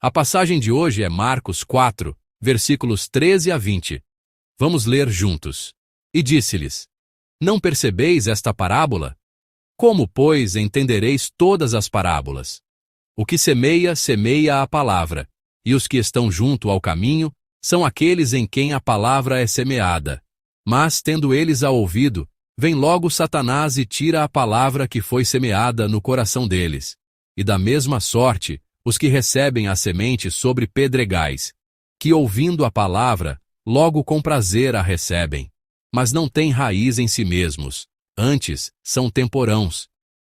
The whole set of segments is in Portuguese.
A passagem de hoje é Marcos 4, versículos 13 a 20. Vamos ler juntos. E disse-lhes: Não percebeis esta parábola? Como, pois, entendereis todas as parábolas? O que semeia, semeia a palavra, e os que estão junto ao caminho são aqueles em quem a palavra é semeada. Mas, tendo eles a ouvido, vem logo Satanás e tira a palavra que foi semeada no coração deles. E da mesma sorte, os que recebem a semente sobre pedregais, que ouvindo a palavra, logo com prazer a recebem, mas não têm raiz em si mesmos, antes são temporãos.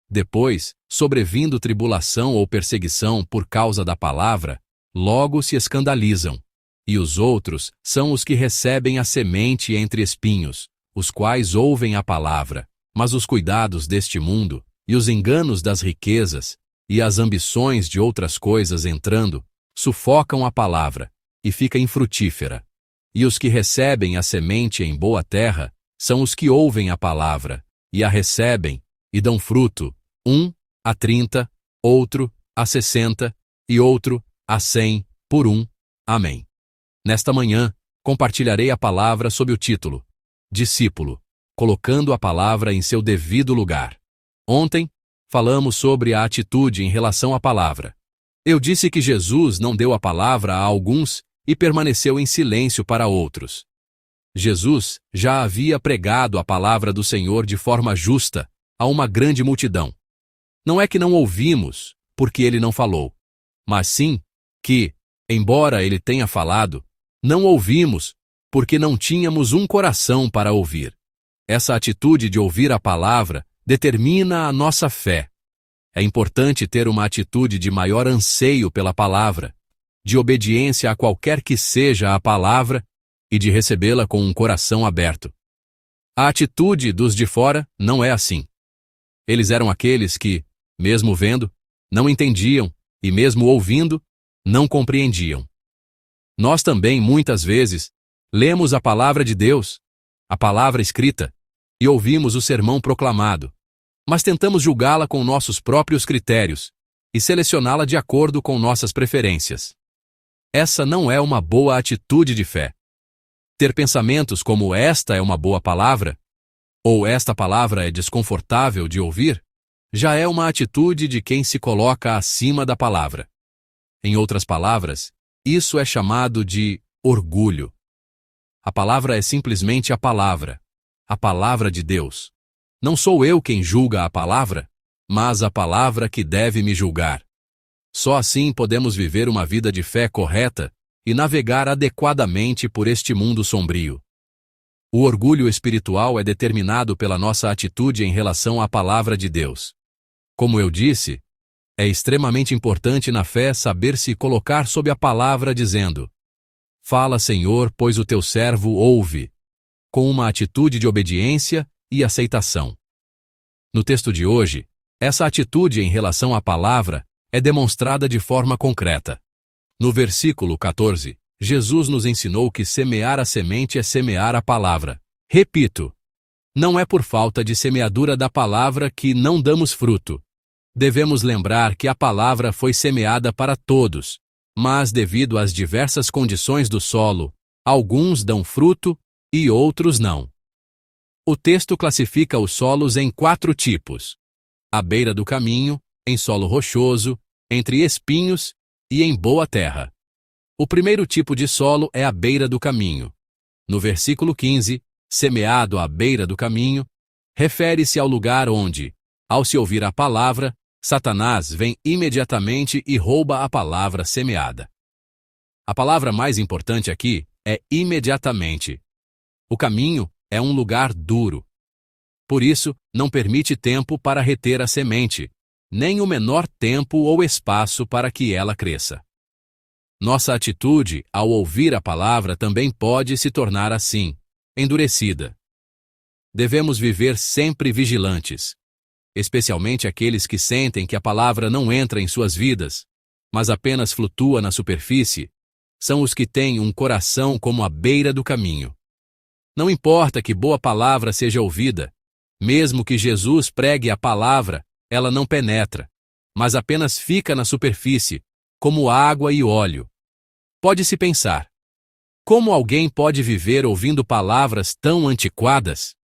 Depois, sobrevindo tribulação ou perseguição por causa da palavra, logo se escandalizam. E os outros são os que recebem a semente entre espinhos, os quais ouvem a palavra, mas os cuidados deste mundo, e os enganos das riquezas, e as ambições de outras coisas entrando, sufocam a palavra, e fica infrutífera. E os que recebem a semente em boa terra, são os que ouvem a palavra, e a recebem, e dão fruto, um a 30, outro a 60, e outro a 100, por um. Amém. Nesta manhã, compartilharei a palavra sob o título Discípulo, colocando a palavra em seu devido lugar. Ontem, falamos sobre a atitude em relação à palavra. Eu disse que Jesus não deu a palavra a alguns e permaneceu em silêncio para outros. Jesus já havia pregado a palavra do Senhor de forma justa a uma grande multidão. Não é que não ouvimos, porque ele não falou, mas sim que, embora ele tenha falado, não ouvimos, porque não tínhamos um coração para ouvir. Essa atitude de ouvir a palavra determina a nossa fé. É importante ter uma atitude de maior anseio pela palavra, de obediência a qualquer que seja a palavra e de recebê-la com um coração aberto. A atitude dos de fora não é assim. Eles eram aqueles que, mesmo vendo, não entendiam e mesmo ouvindo, não compreendiam. Nós também, muitas vezes, lemos a palavra de Deus, a palavra escrita, e ouvimos o sermão proclamado, mas tentamos julgá-la com nossos próprios critérios e selecioná-la de acordo com nossas preferências. Essa não é uma boa atitude de fé. Ter pensamentos como esta é uma boa palavra, ou esta palavra é desconfortável de ouvir, já é uma atitude de quem se coloca acima da palavra. Em outras palavras, isso é chamado de orgulho. A palavra é simplesmente a palavra de Deus. Não sou eu quem julga a palavra, mas a palavra que deve me julgar. Só assim podemos viver uma vida de fé correta e navegar adequadamente por este mundo sombrio. O orgulho espiritual é determinado pela nossa atitude em relação à palavra de Deus. Como eu disse, é extremamente importante na fé saber se colocar sob a palavra dizendo: Fala, Senhor, pois o teu servo ouve, com uma atitude de obediência e aceitação. No texto de hoje, essa atitude em relação à palavra é demonstrada de forma concreta. No versículo 14, Jesus nos ensinou que semear a semente é semear a palavra. Repito, não é por falta de semeadura da palavra que não damos fruto. Devemos lembrar que a palavra foi semeada para todos, mas devido às diversas condições do solo, alguns dão fruto e outros não. O texto classifica os solos em 4 tipos: à beira do caminho, em solo rochoso, entre espinhos e em boa terra. O primeiro tipo de solo é à beira do caminho. No versículo 15, semeado à beira do caminho, refere-se ao lugar onde, ao se ouvir a palavra, Satanás vem imediatamente e rouba a palavra semeada. A palavra mais importante aqui é imediatamente. O caminho é um lugar duro. Por isso, não permite tempo para reter a semente, nem o menor tempo ou espaço para que ela cresça. Nossa atitude ao ouvir a palavra também pode se tornar assim, endurecida. Devemos viver sempre vigilantes, especialmente aqueles que sentem que a palavra não entra em suas vidas, mas apenas flutua na superfície, são os que têm um coração como a beira do caminho. Não importa que boa palavra seja ouvida, mesmo que Jesus pregue a palavra, ela não penetra, mas apenas fica na superfície, como água e óleo. Pode-se pensar: como alguém pode viver ouvindo palavras tão antiquadas?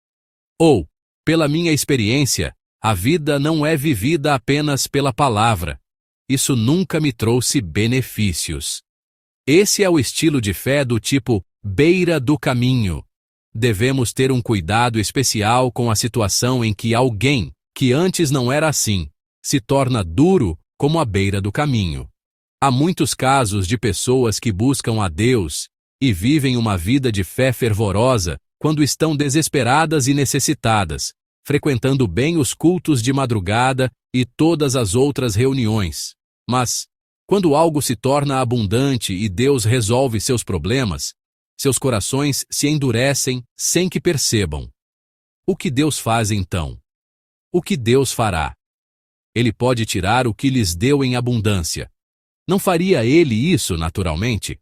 Ou, pela minha experiência, a vida não é vivida apenas pela palavra. Isso nunca me trouxe benefícios. Esse é o estilo de fé do tipo beira do caminho. Devemos ter um cuidado especial com a situação em que alguém, que antes não era assim, se torna duro como a beira do caminho. Há muitos casos de pessoas que buscam a Deus e vivem uma vida de fé fervorosa quando estão desesperadas e necessitadas, frequentando bem os cultos de madrugada e todas as outras reuniões. Mas, quando algo se torna abundante e Deus resolve seus problemas, seus corações se endurecem sem que percebam. O que Deus faz então? O que Deus fará? Ele pode tirar o que lhes deu em abundância. Não faria Ele isso naturalmente?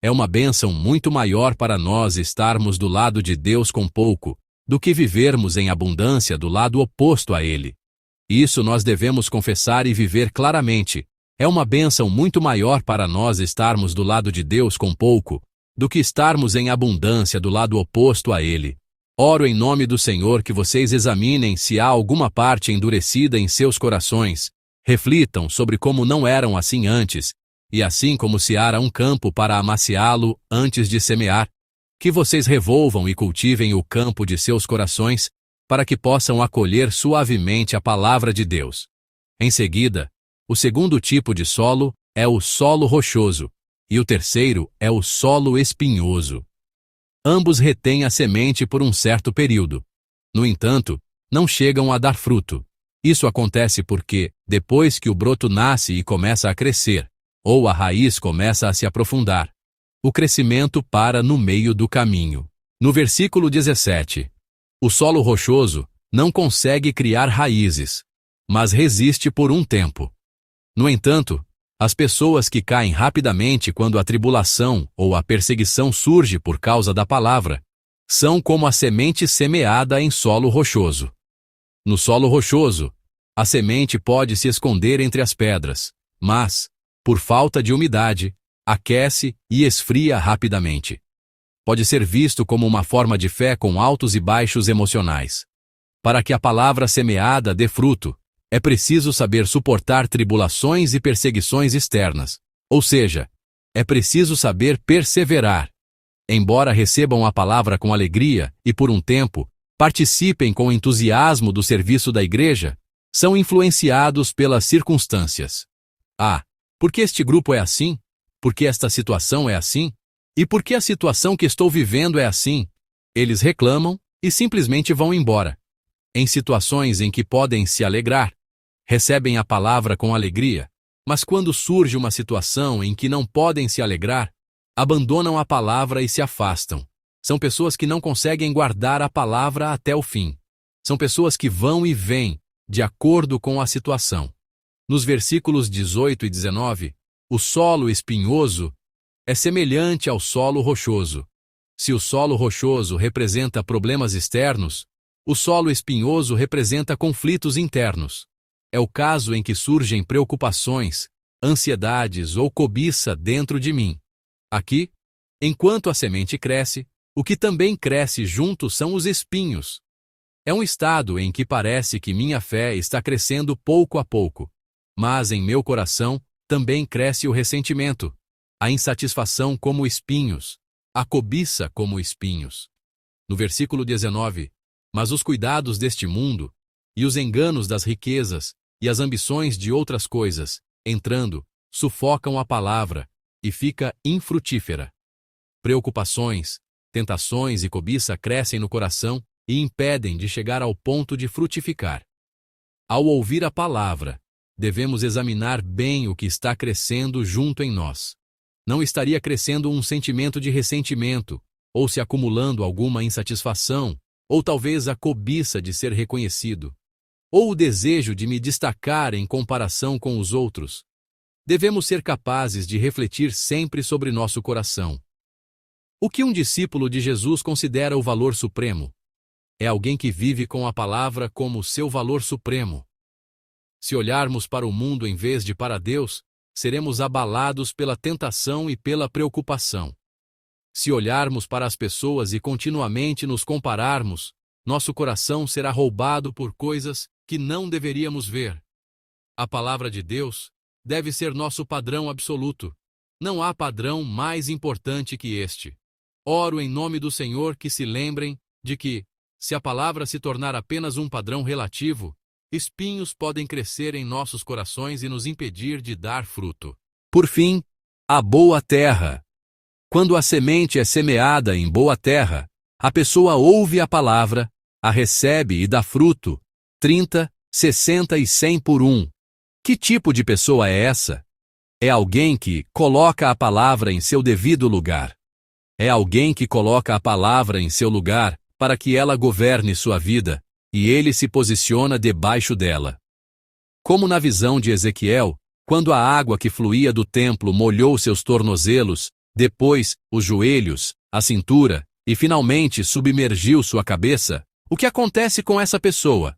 É uma bênção muito maior para nós estarmos do lado de Deus com pouco, do que vivermos em abundância do lado oposto a Ele. Isso nós devemos confessar e viver claramente. É uma bênção muito maior para nós estarmos do lado de Deus com pouco, do que estarmos em abundância do lado oposto a Ele. Oro em nome do Senhor que vocês examinem se há alguma parte endurecida em seus corações, reflitam sobre como não eram assim antes, e assim como se ara um campo para amaciá-lo antes de semear, que vocês revolvam e cultivem o campo de seus corações, para que possam acolher suavemente a palavra de Deus. Em seguida, o segundo tipo de solo é o solo rochoso, e o terceiro é o solo espinhoso. Ambos retêm a semente por um certo período. No entanto, não chegam a dar fruto. Isso acontece porque, depois que o broto nasce e começa a crescer, ou a raiz começa a se aprofundar, o crescimento para no meio do caminho. No versículo 17, o solo rochoso não consegue criar raízes, mas resiste por um tempo. No entanto, as pessoas que caem rapidamente quando a tribulação ou a perseguição surge por causa da palavra, são como a semente semeada em solo rochoso. No solo rochoso, a semente pode se esconder entre as pedras, mas, por falta de umidade, aquece e esfria rapidamente. Pode ser visto como uma forma de fé com altos e baixos emocionais. Para que a palavra semeada dê fruto, é preciso saber suportar tribulações e perseguições externas. Ou seja, é preciso saber perseverar. Embora recebam a palavra com alegria e, por um tempo, participem com entusiasmo do serviço da igreja, são influenciados pelas circunstâncias. Por que este grupo é assim? Por que esta situação é assim? E por que a situação que estou vivendo é assim? Eles reclamam e simplesmente vão embora. Em situações em que podem se alegrar, recebem a palavra com alegria, mas quando surge uma situação em que não podem se alegrar, abandonam a palavra e se afastam. São pessoas que não conseguem guardar a palavra até o fim. São pessoas que vão e vêm, de acordo com a situação. Nos versículos 18 e 19, o solo espinhoso é semelhante ao solo rochoso. Se o solo rochoso representa problemas externos, o solo espinhoso representa conflitos internos. É o caso em que surgem preocupações, ansiedades ou cobiça dentro de mim. Aqui, enquanto a semente cresce, o que também cresce junto são os espinhos. É um estado em que parece que minha fé está crescendo pouco a pouco. Mas em meu coração também cresce o ressentimento, a insatisfação como espinhos, a cobiça como espinhos. No versículo 19, mas os cuidados deste mundo, e os enganos das riquezas, e as ambições de outras coisas, entrando, sufocam a palavra, e fica infrutífera. Preocupações, tentações e cobiça crescem no coração e impedem de chegar ao ponto de frutificar. Ao ouvir a palavra, devemos examinar bem o que está crescendo junto em nós. Não estaria crescendo um sentimento de ressentimento, ou se acumulando alguma insatisfação, ou talvez a cobiça de ser reconhecido, ou o desejo de me destacar em comparação com os outros. Devemos ser capazes de refletir sempre sobre nosso coração. O que um discípulo de Jesus considera o valor supremo? É alguém que vive com a palavra como seu valor supremo. Se olharmos para o mundo em vez de para Deus, seremos abalados pela tentação e pela preocupação. Se olharmos para as pessoas e continuamente nos compararmos, nosso coração será roubado por coisas que não deveríamos ver. A palavra de Deus deve ser nosso padrão absoluto. Não há padrão mais importante que este. Oro em nome do Senhor que se lembrem de que, se a palavra se tornar apenas um padrão relativo, espinhos podem crescer em nossos corações e nos impedir de dar fruto. Por fim, a boa terra. Quando a semente é semeada em boa terra, a pessoa ouve a palavra, a recebe e dá fruto, 30, 60 e 100 por um. Que tipo de pessoa é essa? É alguém que coloca a palavra em seu devido lugar. É alguém que coloca a palavra em seu lugar para que ela governe sua vida, e ele se posiciona debaixo dela. Como na visão de Ezequiel, quando a água que fluía do templo molhou seus tornozelos, depois os joelhos, a cintura e finalmente submergiu sua cabeça, o que acontece com essa pessoa?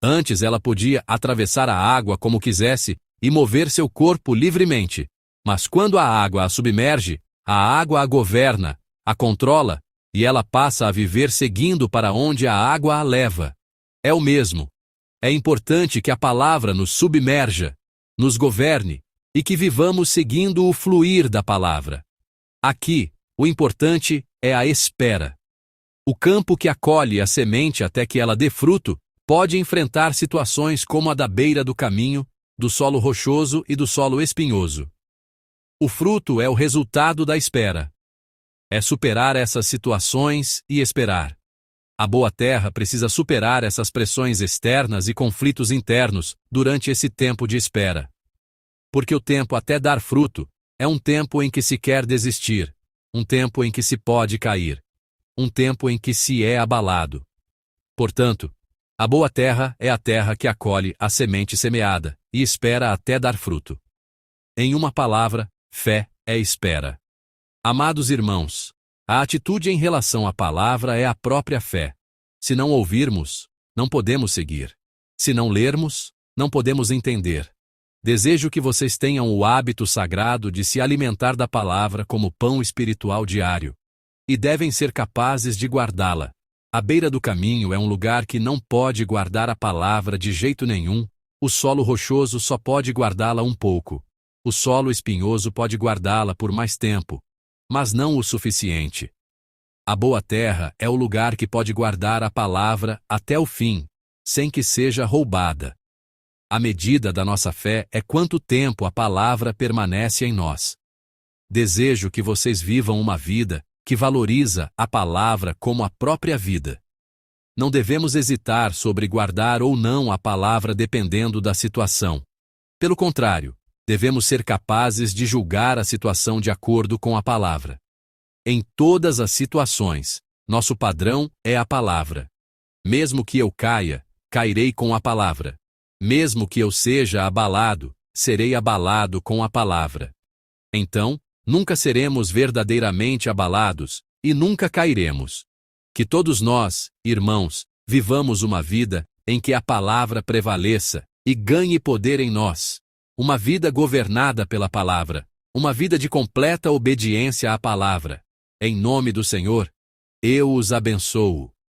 Antes ela podia atravessar a água como quisesse e mover seu corpo livremente, mas quando a água a submerge, a água a governa, a controla, e ela passa a viver seguindo para onde a água a leva. É o mesmo. É importante que a palavra nos submerja, nos governe, e que vivamos seguindo o fluir da palavra. Aqui, o importante é a espera. O campo que acolhe a semente até que ela dê fruto pode enfrentar situações como a da beira do caminho, do solo rochoso e do solo espinhoso. O fruto é o resultado da espera. É superar essas situações e esperar. A boa terra precisa superar essas pressões externas e conflitos internos durante esse tempo de espera. Porque o tempo até dar fruto é um tempo em que se quer desistir, um tempo em que se pode cair, um tempo em que se é abalado. Portanto, a boa terra é a terra que acolhe a semente semeada e espera até dar fruto. Em uma palavra, fé é espera. Amados irmãos, a atitude em relação à palavra é a própria fé. Se não ouvirmos, não podemos seguir. Se não lermos, não podemos entender. Desejo que vocês tenham o hábito sagrado de se alimentar da palavra como pão espiritual diário. E devem ser capazes de guardá-la. A beira do caminho é um lugar que não pode guardar a palavra de jeito nenhum. O solo rochoso só pode guardá-la um pouco. O solo espinhoso pode guardá-la por mais tempo, mas não o suficiente. A boa terra é o lugar que pode guardar a palavra até o fim, sem que seja roubada. A medida da nossa fé é quanto tempo a palavra permanece em nós. Desejo que vocês vivam uma vida que valoriza a palavra como a própria vida. Não devemos hesitar sobre guardar ou não a palavra dependendo da situação. Pelo contrário, devemos ser capazes de julgar a situação de acordo com a palavra. Em todas as situações, nosso padrão é a palavra. Mesmo que eu caia, cairei com a palavra. Mesmo que eu seja abalado, serei abalado com a palavra. Então, nunca seremos verdadeiramente abalados e nunca cairemos. Que todos nós, irmãos, vivamos uma vida em que a palavra prevaleça e ganhe poder em nós. Uma vida governada pela palavra, uma vida de completa obediência à palavra. Em nome do Senhor, eu os abençoo.